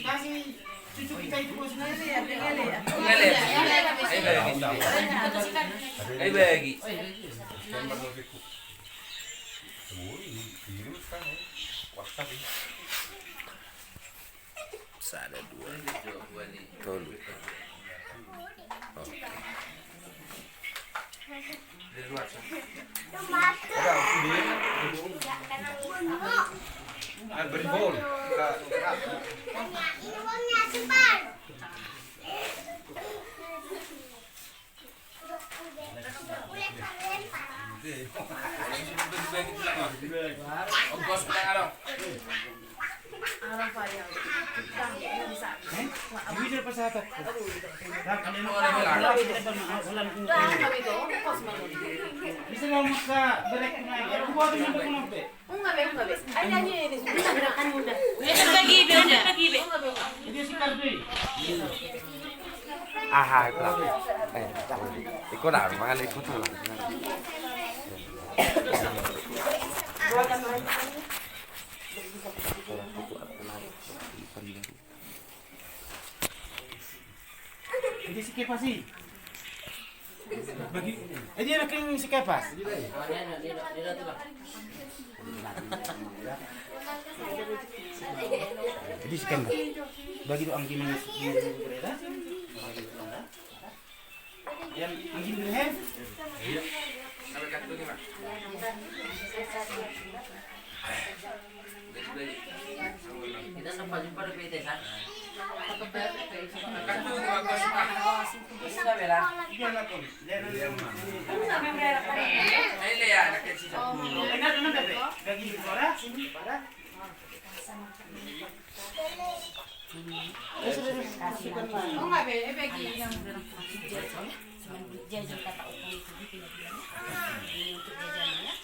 Kasih cucu kita itu bos lele ya. Ayo bagi. Ada dua. Tolu. Berbol. Ini uangnya cepat. Ongkos berapa? Arang payah. Ini dia pesawat. Dah kalian bisa mau muka berek naik. Aku buat ini untuk nompe. Enggak be. Ada aja ini. Bisa gerakan muda. Bagi be. Ini si karbi. Aha, itu lah. Ikut lah, makan ikut lah. Ini si kepas sih. Bagi, dia nak yang si kepas. Jadi si kepas. Bagi tu angin yang berada. Yang angin berada. Iya. Sampai kartu ni mah. Kita sampai jumpa di PT kan? Kartu ni bagus. Sudah bela. Ini ya nak kecil. Enak bebe. Bagi orang sini pada. Enggak be, bagi yang Jajan kata ukang itu gitu ya bilang. Ini untuk jajannya.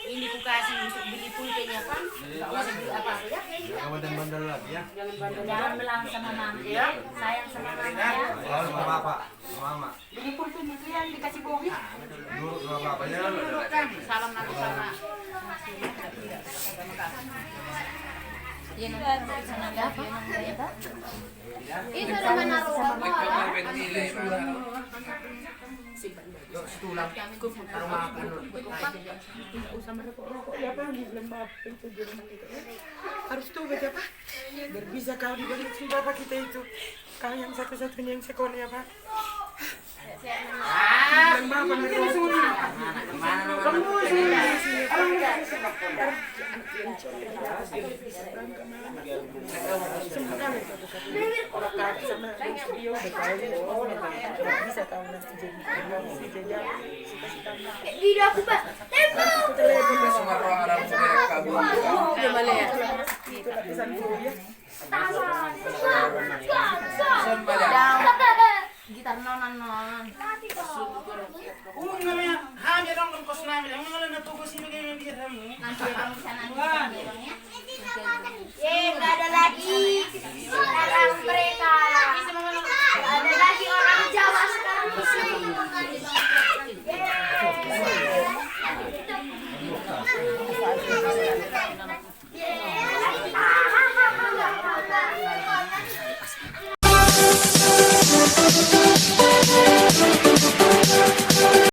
Ini ku kasih untuk beli pulpenya kan? Enggak usah beli apa-apa ya. Jangan bandel lagi ya. Jangan bilang sama mama ya. Sayang sama mama ya. Sama bapak, sama mama. beli pulpen itu yang dikasih bobi. Nurut sama bapaknya. Salam aku sama. Iya nanti sana apa? Itu nama naruh sama Tulang taruh makan. Harus tuh baca apa? Biar bisa kau diberi si bapak kita itu. Kau yang satu-satunya yang sekolah ya pak. Dan bapak mereka semua. Kamu bisa tahu nanti jadi Video aku pak. Tembak. Semua orang kabur. Gimana ya? itu lapisan kuliah. Gitar nonan. Namanya